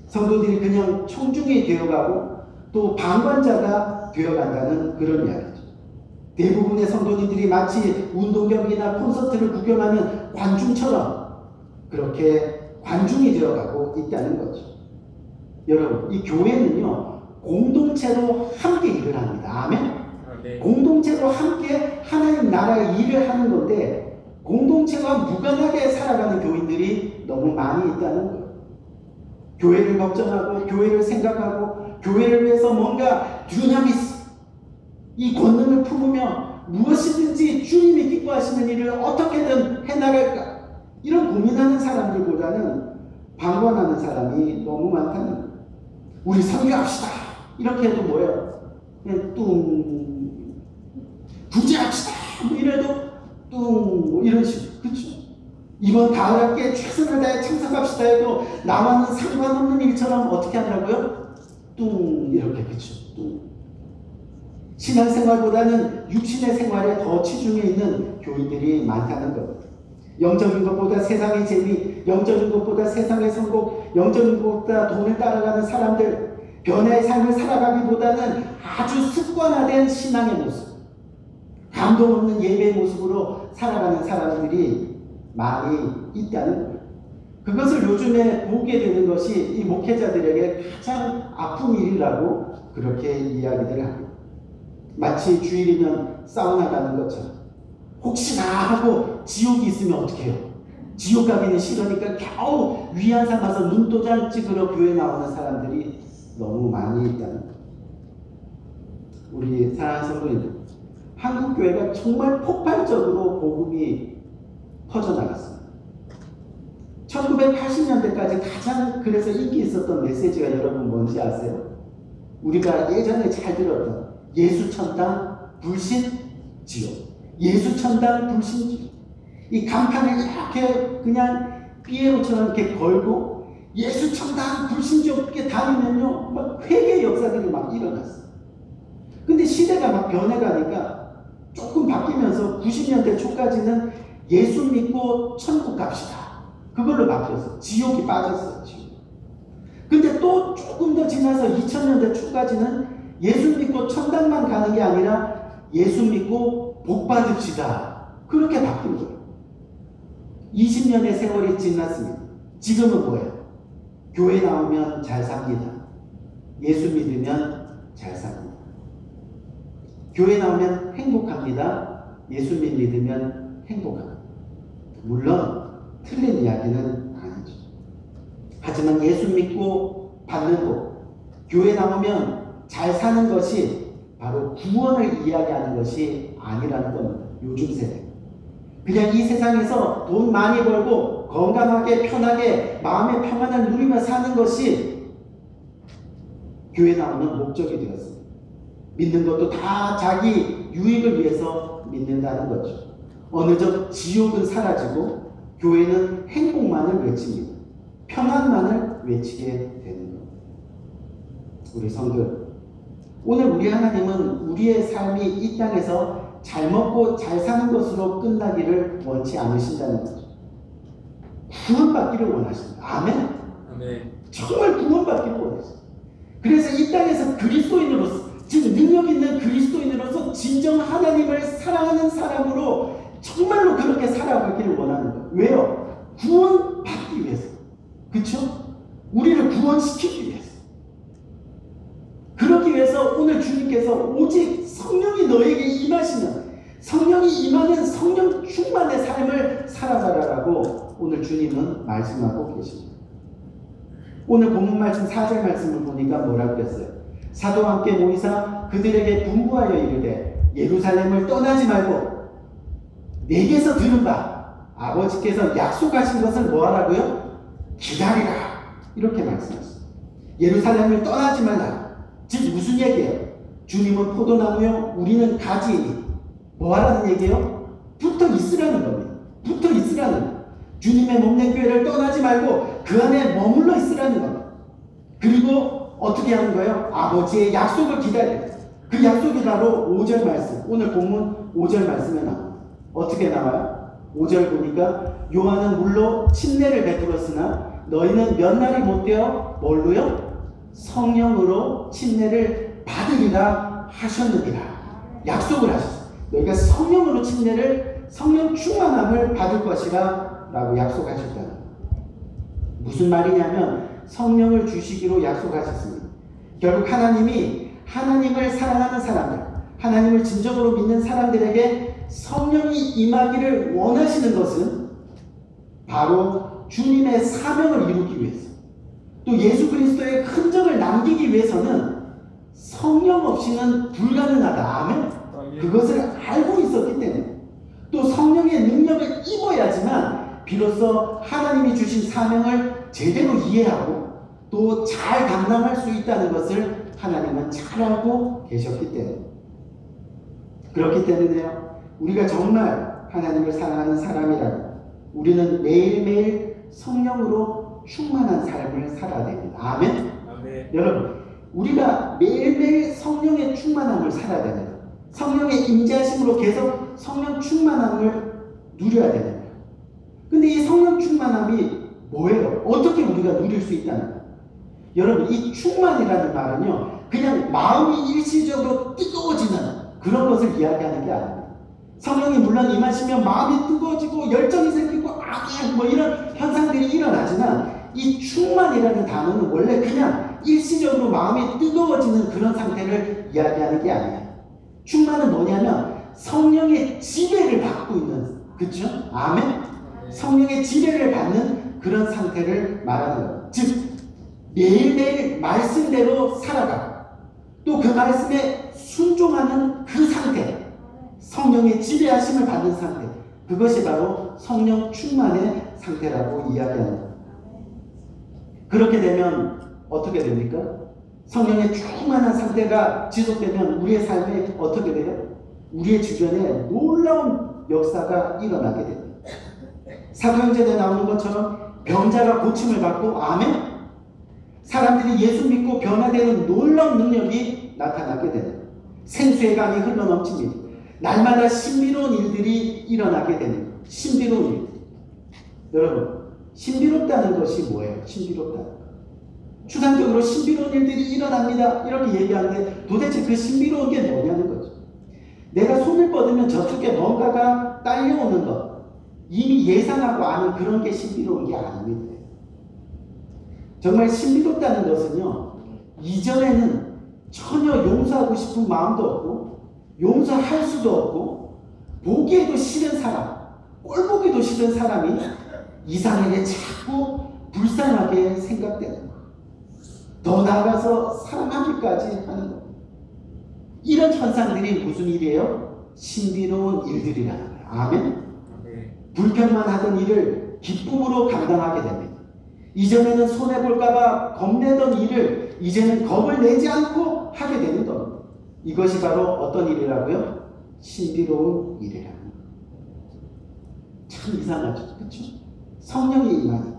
성도들이 그냥 청중이 되어가고 또 방관자가 되어간다는 그런 이야기죠. 대부분의 성도님들이 마치 운동 경기나 콘서트를 구경하는 관중처럼 그렇게 관중이 되어가고 있다는 거죠. 여러분, 이 교회는요 공동체로 함께 일을 합니다. 아멘? 네. 공동체로 함께 하나님 나라의 일을 하는 건데 공동체와 무관하게 살아가는 교인들이 너무 많이 있다는 거예요. 교회를 걱정하고 교회를 생각하고 교회를 위해서 뭔가 듀나미스, 이 권능을 품으며 무엇이든지 주님이 기뻐하시는 일을 어떻게든 해나갈까, 이런 고민하는 사람들보다는 방관하는 사람이 너무 많다는 거예요. 우리 선교합시다 이렇게 해도 뭐예요? 그냥 뚱 구제합시다 뭐 이래도 뚱 뭐 이런 식으로, 그렇죠? 이번 가을 학기에 최선을 다해 참석합시다 해도 나와는 상관없는 일처럼 어떻게 하더라고요? 뚱 이렇게, 그렇죠? 뚱. 신앙생활보다는 육신의 생활에 더 치중해 있는 교인들이 많다는 겁니다. 영적인 것보다 세상의 재미, 영적인 것보다 세상의 성공, 영적인 것보다 돈을 따라가는 사람들, 변화의 삶을 살아가기보다는 아주 습관화된 신앙의 모습, 감동 없는 예배의 모습으로 살아가는 사람들이 많이 있다는 거예요. 그것을 요즘에 보게 되는 것이 이 목회자들에게 가장 아픈 일이라고 그렇게 이야기들을 합니다. 마치 주일이면 사우나 가는 것처럼 혹시나 하고 지옥이 있으면 어떻게 해요? 지옥 가기는 싫으니까 겨우 위안 삼아서 눈도장 찍으러 교회 나오는 사람들이 너무 많이 있다는 거예요. 우리 사랑하는 성도님들, 한국 교회가 정말 폭발적으로 복음이 퍼져나갔습니다. 1980년대까지 가장 그래서 인기 있었던 메시지가 여러분 뭔지 아세요? 우리가 예전에 잘 들었던 예수천당 불신 지옥, 예수천당 불신 지옥. 이 간판을 이렇게 그냥 피에로처럼 이렇게 걸고 예수천당 불신 지옥에 다니면요 막 회개 역사들이 막 일어났어요. 근데 시대가 막 변해가니까 조금 바뀌면서 90년대 초까지는 예수 믿고 천국 갑시다. 그걸로 바뀌었어. 지옥이 빠졌어요. 지옥. 근데 또 조금 더 지나서 2000년대 초까지는 예수 믿고 천당만 가는 게 아니라 예수 믿고 복 받읍시다. 그렇게 바뀐 거예요. 20년의 세월이 지났습니다. 지금은 뭐예요? 교회 나오면 잘 삽니다. 예수 믿으면 잘 삽니다. 교회 나오면 행복합니다. 예수 믿으면 행복합니다. 물론 틀린 이야기는 아니죠. 하지만 예수 믿고 받는 복, 교회 나오면 잘 사는 것이 바로 구원을 이야기하는 것이 아니라는 겁니다. 요즘 세대. 그냥 이 세상에서 돈 많이 벌고 건강하게 편하게 마음의 평안을 누리며 사는 것이 교회 나오는 목적이 되었습니다. 믿는 것도 다 자기 유익을 위해서 믿는다는 거죠. 어느덧 지옥은 사라지고 교회는 행복만을 외칩니다. 평안만을 외치게 되는 겁니다. 우리 성도, 오늘 우리 하나님은 우리의 삶이 이 땅에서 잘 먹고 잘 사는 것으로 끝나기를 원치 않으신다는 거죠. 구원받기를 원하십니다. 아멘? 아멘. 정말 구원받기를 원하십니다. 그래서 이 땅에서 그리스도인으로서, 즉 능력 있는 그리스도인으로서 진정 하나님을 사랑하는 사람으로 정말로 그렇게 살아가기를 원하는 거예요. 왜요? 구원받기 위해서. 그렇죠? 우리를 구원시키기 위해서. 그러기 위해서 오늘 주님께서 오직 성령이 너에게 임하시는, 성령이 임하는 성령 충만의 삶을 살아가라라고 오늘 주님은 말씀하고 계십니다. 오늘 본문 말씀 4절 말씀을 보니까 뭐라고 했어요? 사도와 함께 모이사 그들에게 분부하여 이르되 예루살렘을 떠나지 말고 내게서 들은 바 아버지께서 약속하신 것을 뭐하라고요? 기다리라. 이렇게 말씀하셨어요. 예루살렘을 떠나지 말라. 즉 무슨 얘기예요? 주님은 포도나무요 우리는 가지이니 뭐하라는 얘기예요? 붙어 있으라는 겁니다. 붙어 있으라는 거예요. 주님의 몸된 교회를 떠나지 말고 그 안에 머물러 있으라는 겁니다. 그리고 어떻게 하는 거예요? 아버지의 약속을 기다려요. 그 약속이 바로 5절 말씀, 오늘 본문 5절 말씀에 나옵니다. 어떻게 나와요? 5절 보니까 요한은 물로 침례를 베풀었으나 너희는 몇 날이 못되어 뭘로요? 성령으로 침례를 받으리라 하셨느니라. 약속을 하셨어요. 너희가 성령으로 침례를, 성령 충만함을 받을 것이라 라고 약속하셨다는 거예요. 무슨 말이냐면 성령을 주시기로 약속하셨습니다. 결국 하나님이 하나님을 사랑하는 사람들, 하나님을 진정으로 믿는 사람들에게 성령이 임하기를 원하시는 것은 바로 주님의 사명을 이루기 위해서, 또 예수 그리스도의 흔적을 남기기 위해서는 성령 없이는 불가능하다. 아멘? 그것을 알고 있었기 때문에, 또 성령의 능력을 입어야지만 비로소 하나님이 주신 사명을 제대로 이해하고 또 잘 감당할 수 있다는 것을 하나님은 잘 알고 계셨기 때문에, 그렇기 때문에요, 우리가 정말 하나님을 사랑하는 사람이라면 우리는 매일매일 성령으로 충만한 삶을 살아야 됩니다. 아멘? 아멘. 여러분, 우리가 매일매일 성령의 충만함을 살아야 됩니다. 성령의 임재하심으로 계속 성령 충만함을 누려야 됩니다. 근데 이 성령 충만함이 뭐예요? 어떻게 우리가 누릴 수 있다는 거예요? 여러분, 이 충만이라는 말은요, 그냥 마음이 일시적으로 뜨거워지는 그런 것을 이야기하는 게 아닙니다. 성령이 물론 임하시면 마음이 뜨거워지고 열정이 생기고 뭐 이런 현상들이 일어나지만, 이 충만이라는 단어는 원래 그냥 일시적으로 마음이 뜨거워지는 그런 상태를 이야기하는 게 아니에요. 충만은 뭐냐면 성령의 지배를 받고 있는, 그렇죠? 아멘? 성령의 지배를 받는 그런 상태를 말하는 거예요. 즉 매일매일 말씀대로 살아가고 또 그 말씀에 순종하는 그 상태, 성령의 지배하심을 받는 상태, 그것이 바로 성령 충만의 상태라고 이야기하는 거예요. 그렇게 되면 어떻게 됩니까? 성령의 충만한 상태가 지속되면 우리의 삶에 어떻게 돼요? 우리의 주변에 놀라운 역사가 일어나게 됩니다. 사도행전에 나오는 것처럼 병자가 고침을 받고, 아멘? 사람들이 예수 믿고 변화되는 놀라운 능력이 나타나게 됩니다. 생수의 강이 흘러넘칩니다. 날마다 신비로운 일들이 일어나게 되는 거예요. 신비로운 일. 여러분, 신비롭다는 것이 뭐예요? 신비롭다는 것. 추상적으로 신비로운 일들이 일어납니다. 이렇게 얘기하는데 도대체 그 신비로운 게 뭐냐는 거죠. 내가 손을 뻗으면 저쪽에 뭔가가 딸려오는 것. 이미 예상하고 아는 그런 게 신비로운 게 아닙니다. 정말 신비롭다는 것은요, 이전에는 전혀 용서하고 싶은 마음도 없고, 용서할 수도 없고, 보기에도 싫은 사람, 꼴보기도 싫은 사람이 이상하게 자꾸 불쌍하게 생각되는 거예요. 더 나아가서 사랑하기까지 하는 거예요. 이런 현상들이 무슨 일이에요? 신비로운 일들이라는 거예요. 아멘? 불평만 하던 일을 기쁨으로 감당하게 됩니다. 이전에는 손해볼까봐 겁내던 일을 이제는 겁을 내지 않고 하게 되는 겁니다. 이것이 바로 어떤 일이라고요? 신비로운 일이라는 거예요. 참 이상하죠. 그렇죠? 성령이 임하니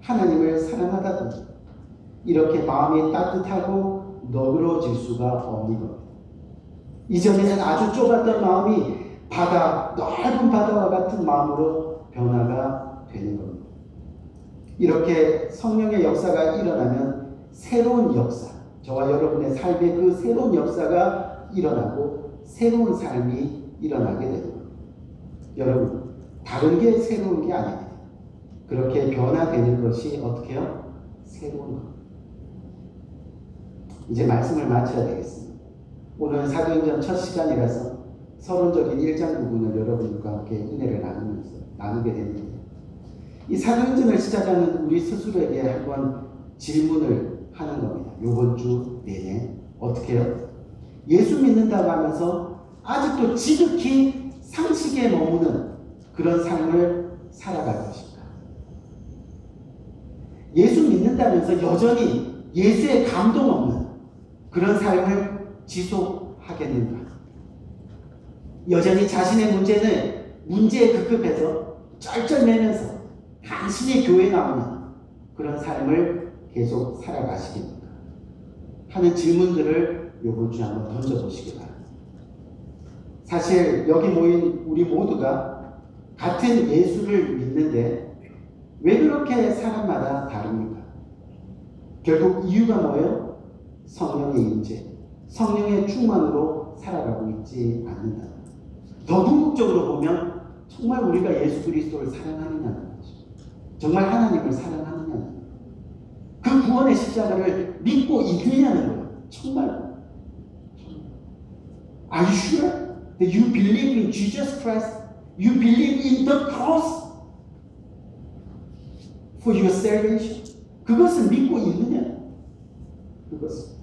하나님을 사랑하다 보니 이렇게 마음이 따뜻하고 너그러워질 수가 없는 겁니다. 이전에는 아주 좁았던 마음이 넓은 바다와 같은 마음으로 변화가 되는 겁니다. 이렇게 성령의 역사가 일어나면 새로운 역사, 저와 여러분의 삶에 그 새로운 역사가 일어나고 새로운 삶이 일어나게 되는 겁니다. 여러분, 다른 게 새로운 게 아닙니다. 그렇게 변화되는 것이 어떻게 해요? 새로운 것. 이제 말씀을 마쳐야 되겠습니다. 오늘은 사도행전 첫 시간이라서 서론적인 1장 부분을 여러분과 함께 은혜를 나누게 됐는데, 이 사도행전을 시작하는 우리 스스로에게 한번 질문을 하는 겁니다. 이번 주 내내 어떻게 해요? 예수 믿는다고 하면서 아직도 지극히 상식에 머무는 그런 삶을 살아갈 것인가? 예수 믿는다면서 여전히 예수의 감동 없는 그런 삶을 지속하겠는가? 여전히 자신의 문제에 급급해서 쩔쩔매면서 간신히 교회 나오는 그런 삶을 계속 살아가시겠는가 하는 질문들을 이번 주에 한번 던져보시기 바랍니다. 사실 여기 모인 우리 모두가 같은 예수를 믿는데 왜 그렇게 사람마다 다릅니까? 결국 이유가 뭐예요? 성령의 임재, 성령의 충만으로 살아가고 있지 않는다. 더 궁극적으로 보면 정말 우리가 예수 그리스도를 사랑하느냐는 거죠. 정말 하나님을 사랑하느냐는 거죠. 그 구원의 십자가를 믿고 있느냐는 거예요. 정말. Are you sure that you believe in Jesus Christ? You believe in the cross for your salvation? 그것을 믿고 있느냐? 그것을.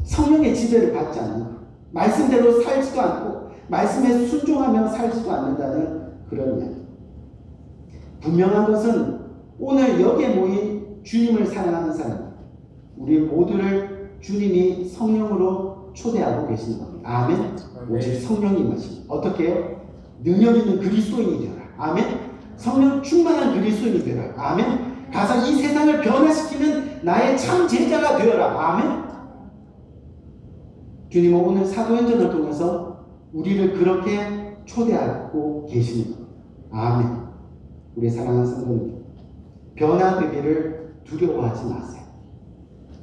성령의 지배를 받지 않는 것. 말씀대로 살지도 않고 말씀에 순종하며 살지도 않는다는 그런 이야기. 분명한 것은 오늘 여기에 모인 주님을 사랑하는 사람, 우리 모두를 주님이 성령으로 초대하고 계시는 겁니다. 아멘. 오직 성령이 임하십니다. 어떻게 해요? 능력 있는 그리스도인이 되어라. 아멘. 성령 충만한 그리스도인이 되어라. 아멘. 가서 이 세상을 변화시키는 나의 참 제자가 되어라. 아멘. 주님은 오늘 사도행전을 통해서 우리를 그렇게 초대하고 계시는 겁니다. 아멘. 우리 사랑하는 성도님, 변화되기를 두려워하지 마세요.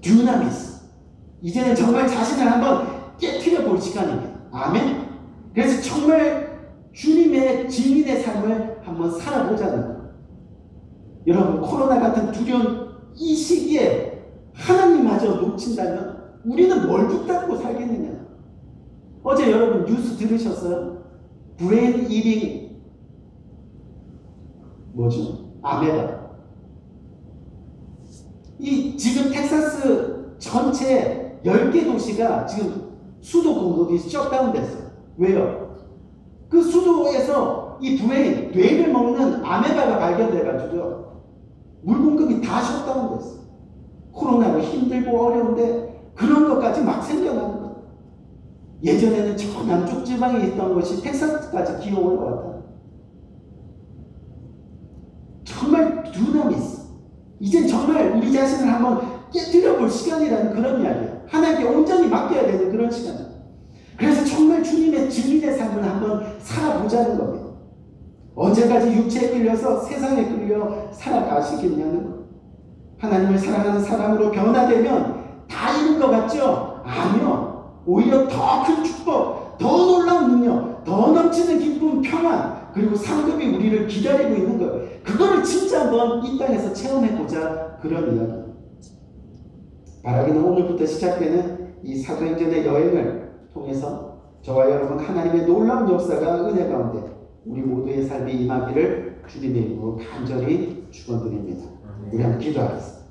듀나미스. 이제는 정말 자신을 한번 깨트려 볼 시간입니다. 아멘. 그래서 정말 주님의 증인의 삶을 한번 살아보자는 거예요. 여러분, 코로나 같은 두려운 이 시기에 하나님마저 놓친다면 우리는 뭘 붙잡고 살겠느냐. 어제 여러분 뉴스 들으셨어요? 브레인 이링 뭐죠? 아메바. 이 지금 텍사스 전체 10개 도시가 지금 수도 공급이 셧다운 됐어요. 왜요? 그 수도에서 이 브레인, 뇌를 먹는 아메바가 발견돼가지고요, 물 공급이 다 셧다운 됐어요. 코로나로 힘들고 어려운데 그런 것까지 막 생겨나는 거예요. 예전에는 저 남쪽 지방에 있던 것이 텍사스까지 기어 올라왔다. 정말 듀나미스. 이젠 정말 우리 자신을 한번 깨뜨려 볼 시간이라는 그런 이야기예요. 하나님께 온전히 맡겨야 되는 그런 시간이에요. 그래서 정말 주님의 증인의 삶을 한번 살아보자는 겁니다. 언제까지 육체에 끌려서 세상에 끌려 살아가시겠냐는 거예요. 하나님을 사랑하는 사람으로 변화되면 다 이룬 것 같죠? 아니요. 오히려 더 큰 축복, 더 놀라운 능력, 더 넘치는 기쁨, 평안, 그리고 상급이 우리를 기다리고 있는 거예요. 그거를 진짜 한번 이 땅에서 체험해보자, 그런 이야기입니다. 바라기는 오늘부터 시작되는 이 사도행전의 여행을 통해서 저와 여러분 하나님의 놀라운 역사가 은혜 가운데 우리 모두의 삶이 임하기를 주님의 이름으로 간절히 축원드립니다. 우리 한번 기도하겠습니다.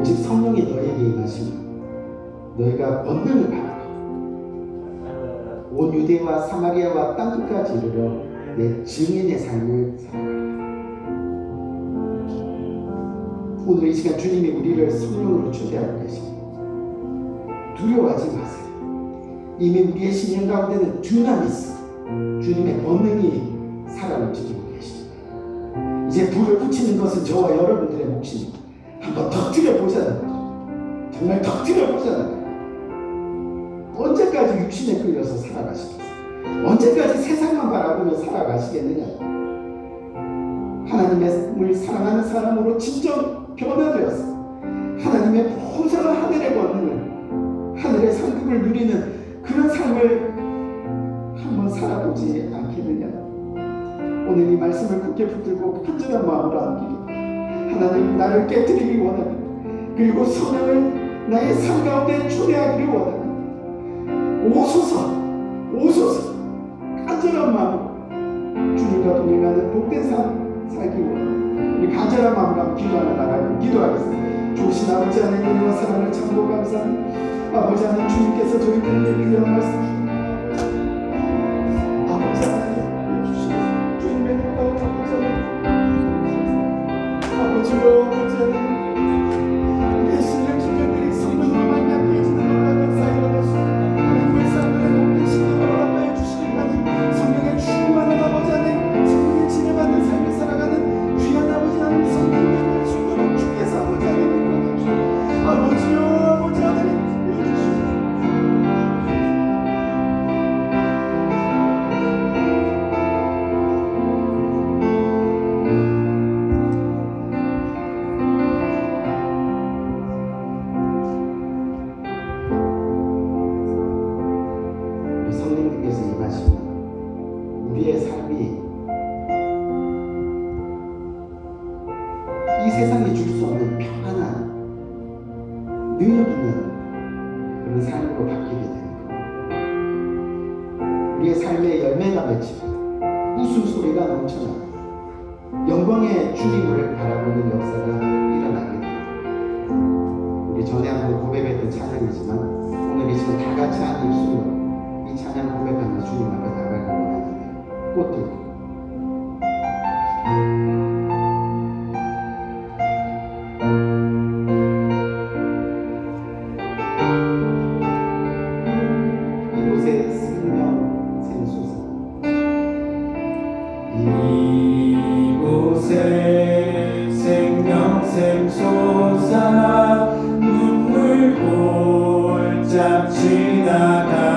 오직 성령이 너에게 임하시면 너희가 권능을 받고 온 유대와 사마리아와 땅끝까지 이르러 내 증인의 삶을 살아가라. 오늘 이 시간 주님이 우리를 성령으로 초대하고 계십니다. 두려워하지 마세요. 이미 우리의 신령 가운데는 두나미스, 주님의 권능이 살아 움직이고 계십니다. 이제 불을 붙이는 것은 저와 여러분들의 몫입니다. 한번 터뜨려보자는 거죠. 정말 터뜨려보자는 거예요. 언제까지 육신에 끌려서 살아가시겠어요? 언제까지 세상만 바라보며 살아가시겠느냐? 하나님을 사랑하는 사람으로 진정 변화되어서 하나님의 풍성한 하늘의 권능을, 하늘의 상급을 누리는 그런 삶을 한번 살아보지 않겠느냐? 오늘 이 말씀을 굳게 붙들고 간절한 마음으로 함께 하나님, 나를 깨뜨리기 원합니다. 그리고 성령을 나의 삶 가운데 초대하기를 원합니다. 오소서, 오소서. 간절한 마음으로 주님과 동행하는 복된 삶 살기 원합니다. 우리 간절한 마음으로 한번 기도하며 나가고 기도하겠습니다. 좋으신 아버지 하나님, 은혜와 사랑을 참고 감사합니다. 아버지 하나님, 주님께서 저희들에게 귀한 말씀 주십니다. 아버지 하나님, 주시옵소서. 주님의 뜻과 감사합니다. 아버지로 아버지 하나님, 우리의 신령 주님들이 성령으로 만나게 해주는 놀라운 사이가 되소. 하나님의 사람들의 복된 신령으로 만나해 주시길 하나님, 성령의 충만한 아버지 하나님, 성령의 지내받는 삶을 살아가는 귀한 아버지 하나님, 성령님을 주도록 주께서 아버지 하나님 받아주시오. 아버지요 아버지 하나님, 성령님께서 임하시면 우리의 삶이 이 세상이 줄 수 없는 평안한 능력 있는 그런 삶으로 바뀌게 되는 거예요. 우리의 삶의 열매가 맺히고 웃음소리가 넘쳐나고 영광의 주님을 바라보는 역사가 일어나게 됩니다. 우리 전에 한번 고백했던 찬양이지만 오늘 이 시간 다 같이 한 입술로 이 찬양 고백하며 주님 앞에 나가기 원하는데 꽃 들고 이곳에 생명 샘솟아 이곳에 생명 샘솟아 눈물 골짝 지나가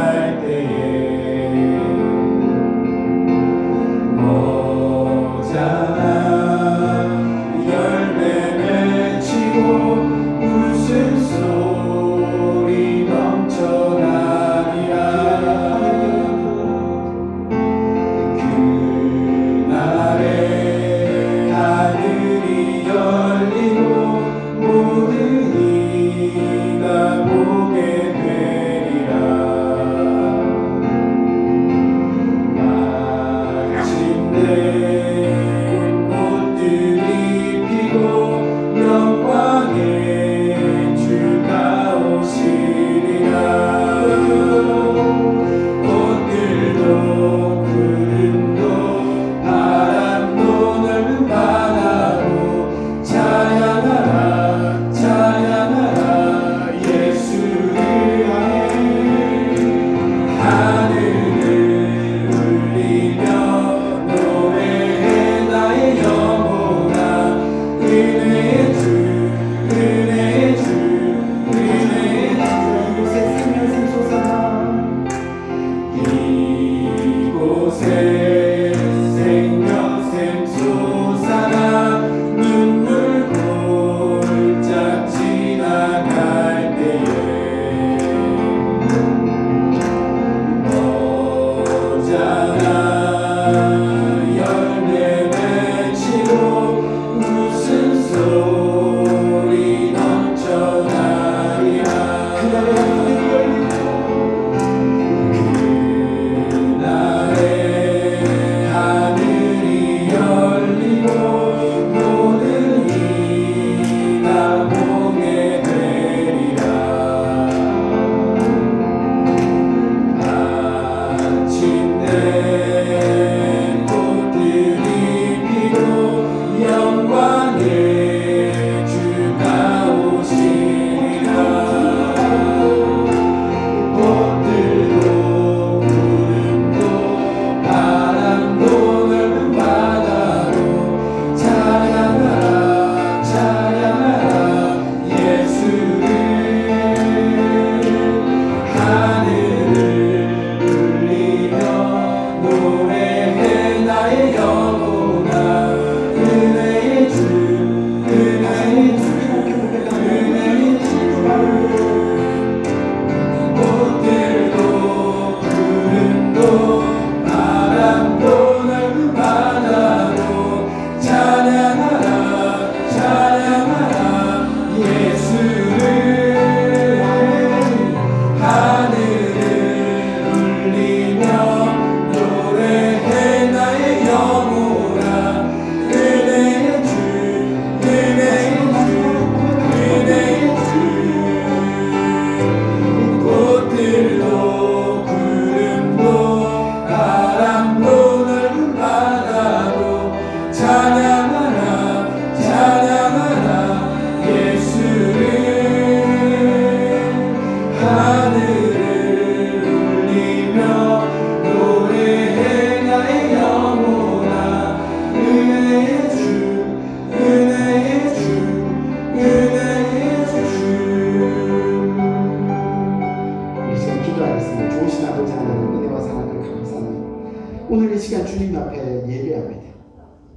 아버지 하나님 은혜와 사랑을 감사합니다. 오늘 이 시간 주님 앞에 예배합니다.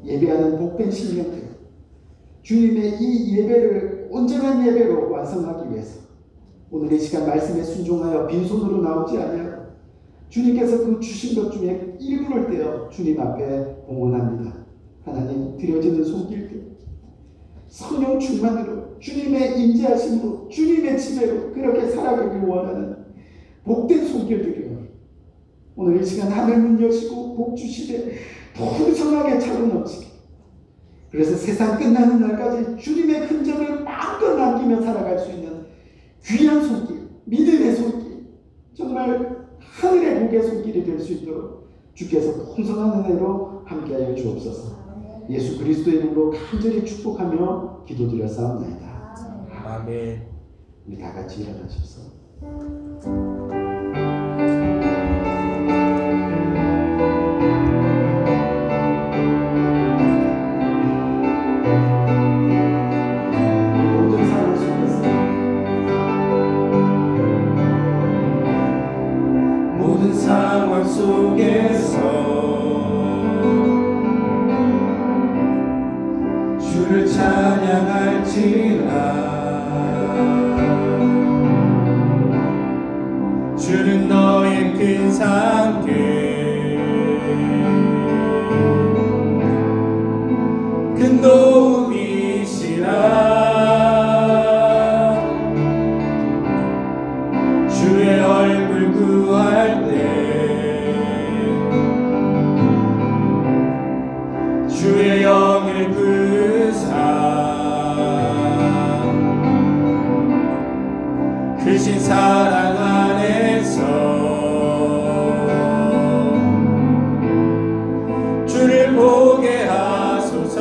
예배하는 복된 심령들, 주님의 이 예배를 온전한 예배로 완성하기 위해서 오늘 이 시간 말씀에 순종하여 빈손으로 나오지 아니하고 주님께서 그 주신 것 중에 일부를 떼어 주님 앞에 봉헌합니다. 하나님, 드려지는 손길들, 성령 충만으로 주님의 임재하심으로 주님의 지배로 그렇게 살아가길 원하는 복된 손길들이요, 오늘 이 시간 하늘 문 여시고 복 주시되 풍성하게 차고 넘치게, 그래서 세상 끝나는 날까지 주님의 흔적을 마음껏 남기며 살아갈 수 있는 귀한 손길, 믿음의 손길, 정말 하늘의 복의 손길이 될 수 있도록 주께서 풍성한 은혜로 함께하여 주옵소서. 예수 그리스도의 이름으로 간절히 축복하며 기도드렸사옵나이다. 아멘. 우리 다 같이 일어나셔서 모든 상황 속에서 주를 찬양할지라. 주는 너의 큰 산길, 큰 도움이시라. 주의 얼굴 구할 때 주의 영을 부사 크신 사랑 안에서 주를 보게 하소서.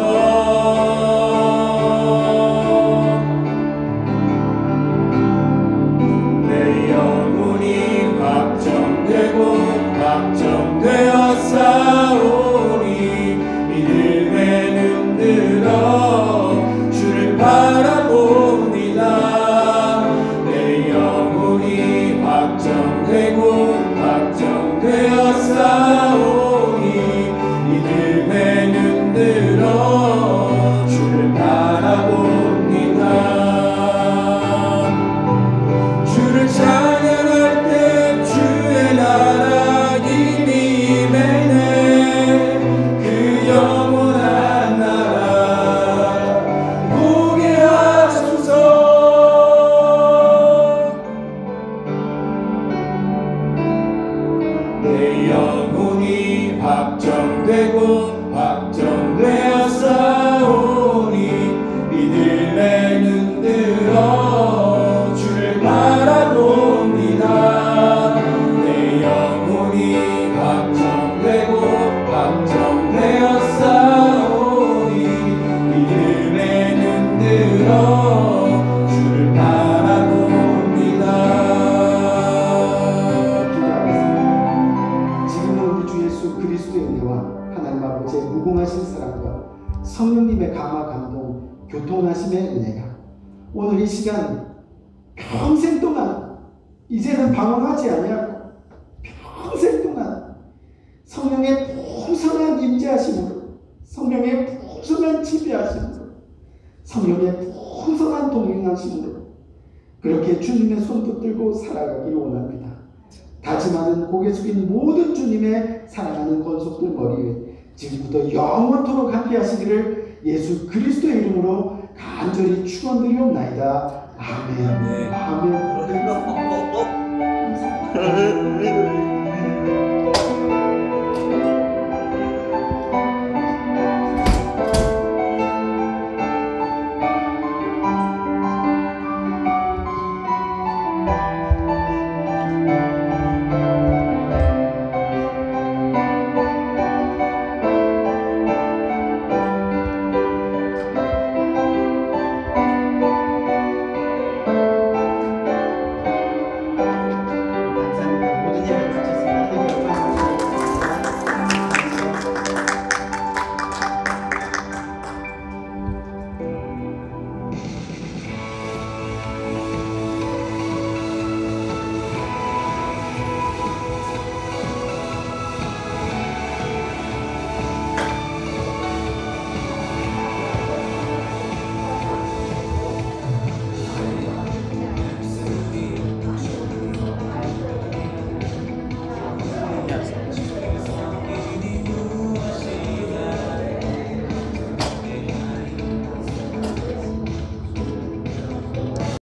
내 영혼이 확정되고 확정되어 싸우니 믿음에 눈들어 주를 바라봅니다. 내 영혼이 확정되고 확정되어 싸우니 믿음에 눈들어 주를 바라봅니다. 주를 찬양할 때 주의 나라 이미 임했네. 그 영원한 나라 보게 하소서. 내 영혼이 확정되고 확정되어 싸우니 믿음에 눈들어 주를 바라봅니다. 내 영혼이 확정되고 확정되어 싸우니 믿음에 눈들어 주를 바라봅니다. 지금은 우리 주 예수 그리스도의 은혜와 하나님 아버지의 무궁하신 사랑과 성령님의 감화 감동 교통하심의 은혜가 오늘 이 시간 평생 동안 이제는 방황하지 아니하고 평생 동안 성령의 풍성한 임재하심으로, 성령의 풍성한 지배하심으로, 성령의 풍성한 동행하심으로 그렇게 주님의 손 붙들고 살아가기를 원합니다. 다짐하는 고개 숙인 모든 주님의 사랑하는 권속들 머리에 지금부터 영원토록 함께 하시기를 예수 그리스도의 이름으로 간절히 축원드리옵나이다. 아멘. 아멘.